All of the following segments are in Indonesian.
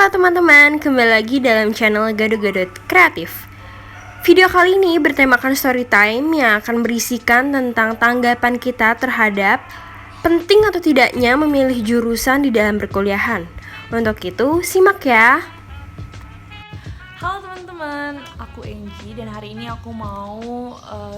Halo teman-teman, kembali lagi dalam channel Gado-Gado Kreatif. Video kali ini bertemakan story time yang akan berisikan tentang tanggapan kita terhadap penting atau tidaknya memilih jurusan di dalam perkuliahan. Untuk itu, simak ya. Halo teman-teman, aku Angie dan hari ini aku mau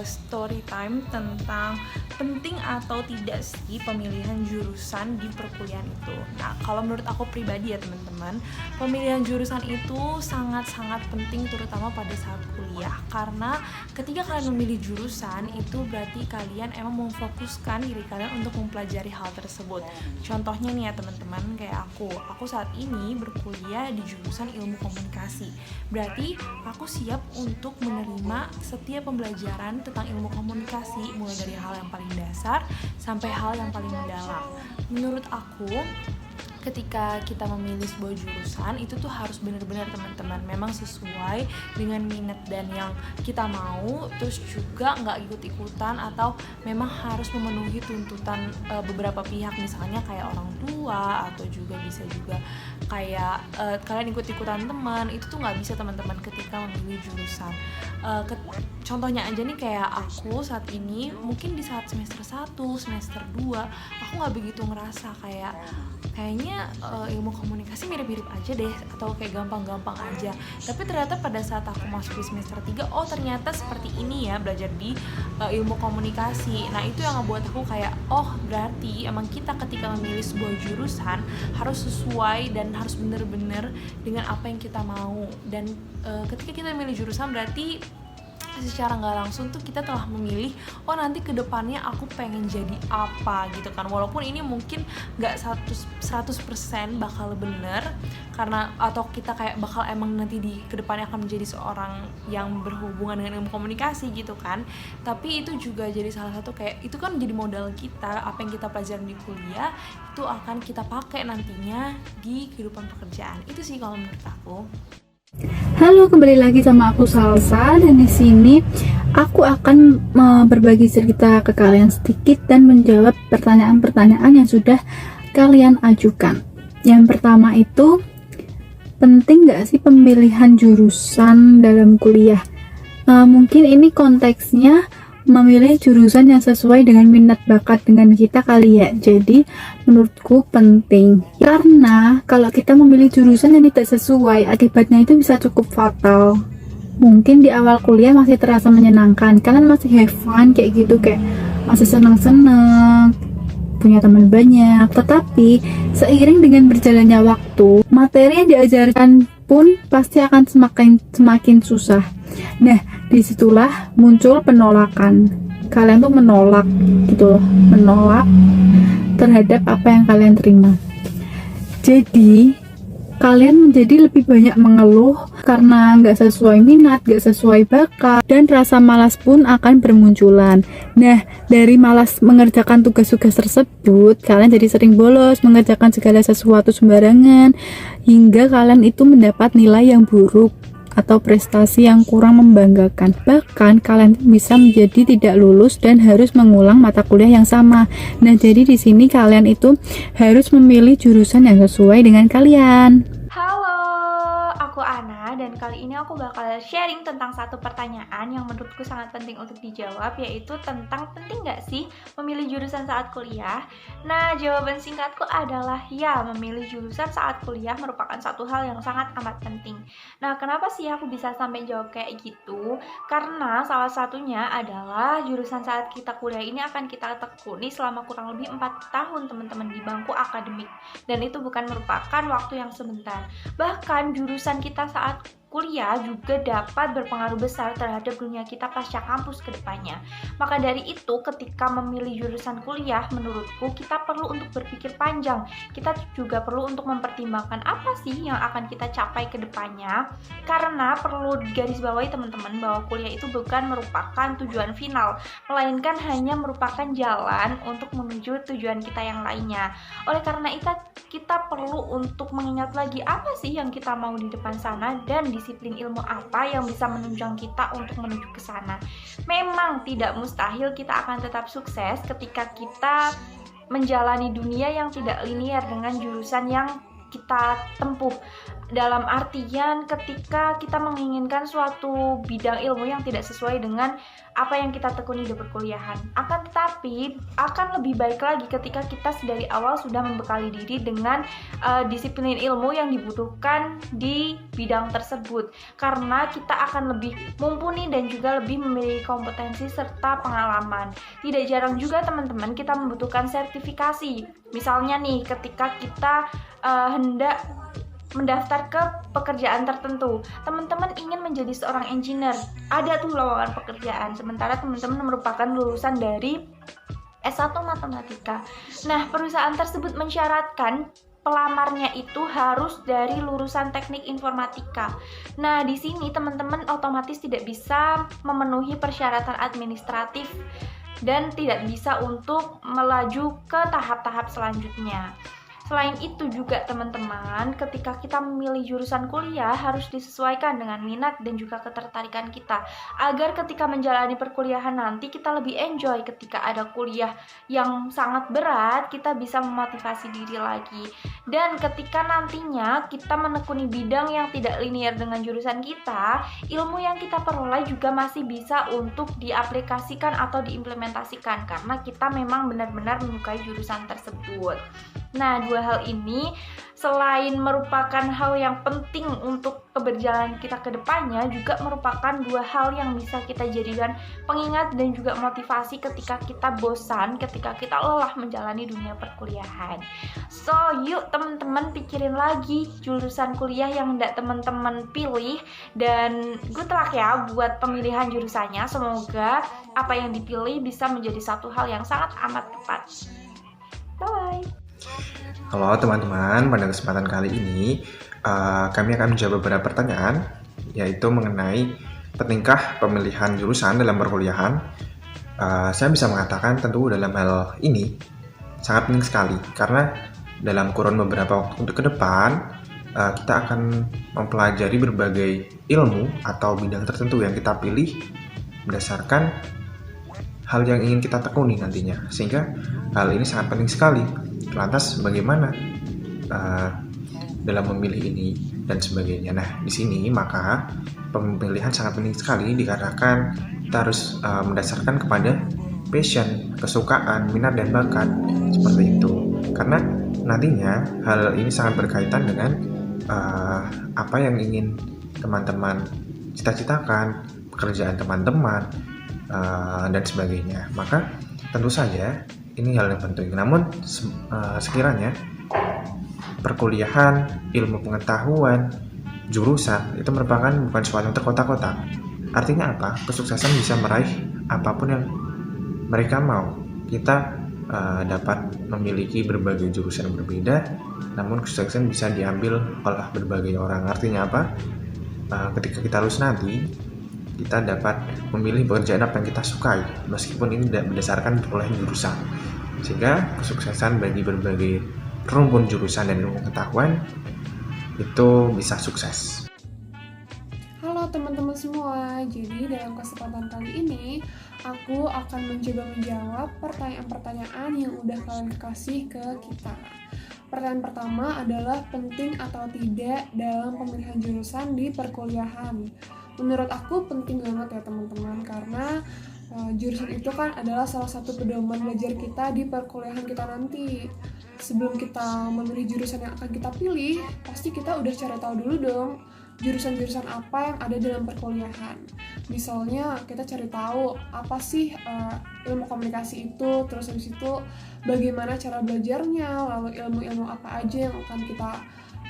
story time tentang penting atau tidak sih pemilihan jurusan di perkuliahan itu. Nah, kalau menurut aku pribadi ya teman-teman, pemilihan jurusan itu sangat-sangat penting terutama pada saat kuliah. Karena ketika kalian memilih jurusan itu berarti kalian emang memfokuskan diri kalian untuk mempelajari hal tersebut. Contohnya nih ya teman-teman, kayak aku saat ini berkuliah di jurusan ilmu komunikasi. Berarti aku siap untuk menerima setiap pembelajaran tentang ilmu komunikasi, mulai dari hal yang paling dasar sampai hal yang paling mendalam. Menurut aku, ketika kita memilih sebuah jurusan itu tuh harus benar-benar teman-teman memang sesuai dengan minat dan yang kita mau, terus juga nggak ikut-ikutan atau memang harus memenuhi tuntutan beberapa pihak, misalnya kayak orang tua atau juga bisa juga kayak kalian ikut-ikutan teman. Itu tuh nggak bisa teman-teman ketika memilih jurusan. Contohnya aja nih kayak aku saat ini mungkin di saat semester 1, semester 2 aku nggak begitu ngerasa kayaknya ilmu komunikasi mirip-mirip aja deh atau kayak gampang-gampang aja. Tapi ternyata pada saat aku masuk di semester 3, oh ternyata seperti ini ya belajar di ilmu komunikasi. Nah itu yang ngebuat aku kayak oh berarti emang kita ketika memilih sebuah jurusan harus sesuai dan harus bener-bener dengan apa yang kita mau. Dan ketika kita memilih jurusan berarti secara nggak langsung tuh kita telah memilih oh nanti kedepannya aku pengen jadi apa gitu kan, walaupun ini mungkin nggak 100% bakal bener karena atau kita kayak bakal emang nanti di kedepannya akan menjadi seorang yang berhubungan dengan ilmu komunikasi gitu kan, tapi itu juga jadi salah satu kayak itu kan menjadi modal kita, apa yang kita pelajarin di kuliah itu akan kita pakai nantinya di kehidupan pekerjaan. Itu sih kalau menurut aku. Halo, kembali lagi sama aku Salsa, dan di sini aku akan berbagi cerita ke kalian sedikit dan menjawab pertanyaan-pertanyaan yang sudah kalian ajukan. Yang pertama itu, penting nggak sih pemilihan jurusan dalam kuliah? Mungkin ini konteksnya memilih jurusan yang sesuai dengan minat bakat dengan kita kali ya. Jadi menurutku penting, karena kalau kita memilih jurusan yang tidak sesuai, akibatnya itu bisa cukup fatal. Mungkin di awal kuliah masih terasa menyenangkan, kalian masih have fun kayak gitu, kayak masih senang-senang, punya teman banyak. Tetapi seiring dengan berjalannya waktu, materi yang diajarkan pun pasti akan semakin susah. Nah, disitulah muncul penolakan. Kalian tuh menolak gitu loh, menolak terhadap apa yang kalian terima. Jadi kalian menjadi lebih banyak mengeluh karena nggak sesuai minat, nggak sesuai bakat, dan rasa malas pun akan bermunculan. Nah, dari malas mengerjakan tugas-tugas tersebut, kalian jadi sering bolos, mengerjakan segala sesuatu sembarangan, hingga kalian itu mendapat nilai yang buruk atau prestasi yang kurang membanggakan. Bahkan kalian bisa menjadi tidak lulus dan harus mengulang mata kuliah yang sama. Nah, jadi di sini kalian itu harus memilih jurusan yang sesuai dengan kalian. Halo, aku Ana dan kali ini aku bakal sharing tentang satu pertanyaan yang menurutku sangat penting untuk dijawab, yaitu tentang penting nggak sih memilih jurusan saat kuliah? Nah, jawaban singkatku adalah ya, memilih jurusan saat kuliah merupakan satu hal yang sangat amat penting. Nah, kenapa sih aku bisa sampai jawab kayak gitu? Karena salah satunya adalah jurusan saat kita kuliah ini akan kita tekuni selama kurang lebih 4 tahun teman-teman di bangku akademik, dan itu bukan merupakan waktu yang sebentar. Bahkan jurusan kita saat kuliah juga dapat berpengaruh besar terhadap dunia kita pasca kampus ke depannya. Maka dari itu, ketika memilih jurusan kuliah, menurutku kita perlu untuk berpikir panjang. Kita juga perlu untuk mempertimbangkan apa sih yang akan kita capai ke depannya. Karena perlu digarisbawahi teman-teman bahwa kuliah itu bukan merupakan tujuan final, melainkan hanya merupakan jalan untuk menuju tujuan kita yang lainnya. Oleh karena itu, kita perlu untuk mengingat lagi apa sih yang kita mau di depan sana dan disiplin ilmu apa yang bisa menunjang kita untuk menuju ke sana. Memang tidak mustahil kita akan tetap sukses ketika kita menjalani dunia yang tidak linear dengan jurusan yang kita tempuh. dalam artian ketika kita menginginkan suatu bidang ilmu yang tidak sesuai dengan apa yang kita tekuni di perkuliahan. Akan tetapi akan lebih baik lagi ketika kita dari awal sudah membekali diri dengan disiplin ilmu yang dibutuhkan di bidang tersebut, karena kita akan lebih mumpuni dan juga lebih memiliki kompetensi serta pengalaman. Tidak jarang juga teman-teman kita membutuhkan sertifikasi. Misalnya nih, ketika kita hendak mendaftar ke pekerjaan tertentu, teman-teman ingin menjadi seorang engineer, ada tuh lowongan pekerjaan, sementara teman-teman merupakan lulusan dari S1 Matematika. Nah, perusahaan tersebut mensyaratkan pelamarnya itu harus dari lulusan teknik informatika. Nah, di sini teman-teman otomatis tidak bisa memenuhi persyaratan administratif dan tidak bisa untuk melaju ke tahap-tahap selanjutnya. Selain itu juga teman-teman, ketika kita memilih jurusan kuliah harus disesuaikan dengan minat dan juga ketertarikan kita, agar ketika menjalani perkuliahan nanti kita lebih enjoy. Ketika ada kuliah yang sangat berat, kita bisa memotivasi diri lagi. Dan ketika nantinya kita menekuni bidang yang tidak linear dengan jurusan kita, ilmu yang kita peroleh juga masih bisa untuk diaplikasikan atau diimplementasikan, karena kita memang benar-benar menyukai jurusan tersebut. Nah, dua hal ini selain merupakan hal yang penting untuk keberjalanan kita ke depannya, juga merupakan dua hal yang bisa kita jadikan pengingat dan juga motivasi ketika kita bosan, ketika kita lelah menjalani dunia perkuliahan. So, yuk teman-teman pikirin lagi jurusan kuliah yang hendak teman-teman pilih, dan good luck ya buat pemilihan jurusannya. Semoga apa yang dipilih bisa menjadi satu hal yang sangat amat tepat. Bye! Halo teman-teman, pada kesempatan kali ini kami akan menjawab beberapa pertanyaan, yaitu mengenai pentingkah pemilihan jurusan dalam perkuliahan. Saya bisa mengatakan tentu dalam hal ini sangat penting sekali, karena dalam kurun beberapa waktu ke depan kita akan mempelajari berbagai ilmu atau bidang tertentu yang kita pilih berdasarkan hal yang ingin kita tekuni nantinya, sehingga hal ini sangat penting sekali. Lantas bagaimana dalam memilih ini dan sebagainya. Nah, di sini maka pemilihan sangat penting sekali, dikarenakan kita harus mendasarkan kepada passion, kesukaan, minat dan bakat, seperti itu. Karena nantinya hal ini sangat berkaitan dengan apa yang ingin teman-teman cita-citakan, pekerjaan teman-teman dan sebagainya. Maka tentu saja ini hal yang penting. Namun sekiranya perkuliahan, ilmu pengetahuan, jurusan itu merupakan bukan sesuatu yang terkotak-kotak. Artinya apa? Kesuksesan bisa meraih apapun yang mereka mau. Kita dapat memiliki berbagai jurusan yang berbeda, namun kesuksesan bisa diambil oleh berbagai orang. Artinya apa? Ketika kita lulus nanti, kita dapat memilih pekerjaan apa yang kita sukai, meskipun ini tidak berdasarkan perolehan jurusan. Sehingga kesuksesan bagi berbagai rumpun jurusan dan ilmu pengetahuan itu bisa sukses. Halo teman-teman semua, jadi dalam kesempatan kali ini aku akan mencoba menjawab pertanyaan-pertanyaan yang udah kalian kasih ke kita. Pertanyaan pertama adalah penting atau tidak dalam pemilihan jurusan di perkuliahan. Menurut aku penting banget ya teman-teman, karena jurusan itu kan adalah salah satu pedoman belajar kita di perkuliahan kita nanti. Sebelum kita memilih jurusan yang akan kita pilih, pasti kita udah cari tahu dulu dong jurusan-jurusan apa yang ada dalam perkuliahan. Misalnya kita cari tahu apa sih ilmu komunikasi itu, terus habis itu bagaimana cara belajarnya, lalu ilmu-ilmu apa aja yang akan kita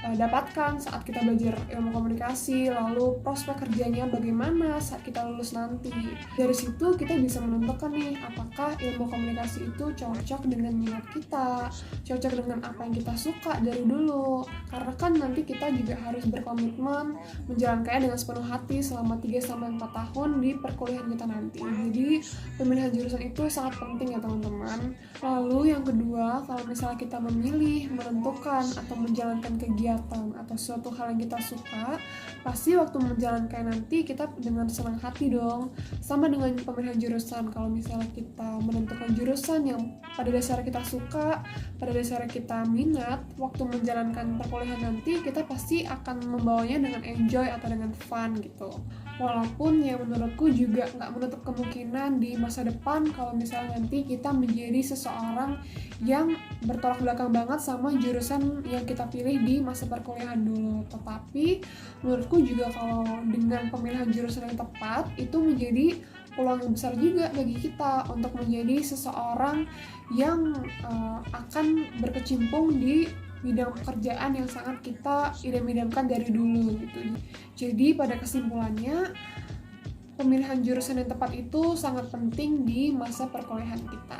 dapatkan saat kita belajar ilmu komunikasi, lalu prospek kerjanya bagaimana saat kita lulus nanti. Dari situ kita bisa menentukan nih, apakah ilmu komunikasi itu cocok dengan minat kita, cocok dengan apa yang kita suka dari dulu. Karena kan nanti kita juga harus berkomitmen menjalankannya dengan sepenuh hati selama 3-4 tahun di perkuliahan kita nanti. Jadi pemilihan jurusan itu sangat penting ya teman-teman. Lalu yang kedua, kalau misalnya kita memilih, menentukan atau menjalankan kegiatan atau suatu hal yang kita suka, pasti waktu menjalankan nanti kita dengan senang hati dong. Sama dengan pemilihan jurusan, kalau misalnya kita menentukan jurusan yang pada dasarnya kita suka, pada dasarnya kita minat, waktu menjalankan perkuliahan nanti kita pasti akan membawanya dengan enjoy atau dengan fun gitu. Walaupun yang menurutku juga nggak menutup kemungkinan di masa depan kalau misalnya nanti kita menjadi seseorang yang bertolak belakang banget sama jurusan yang kita pilih di masa perkuliahan dulu. Tetapi menurutku juga kalau dengan pemilihan jurusan yang tepat itu menjadi peluang yang besar juga bagi kita untuk menjadi seseorang yang akan berkecimpung di bidang pekerjaan yang sangat kita idam-idamkan dari dulu gitu. Jadi pada kesimpulannya, pemilihan jurusan yang tepat itu sangat penting di masa perkuliahan kita.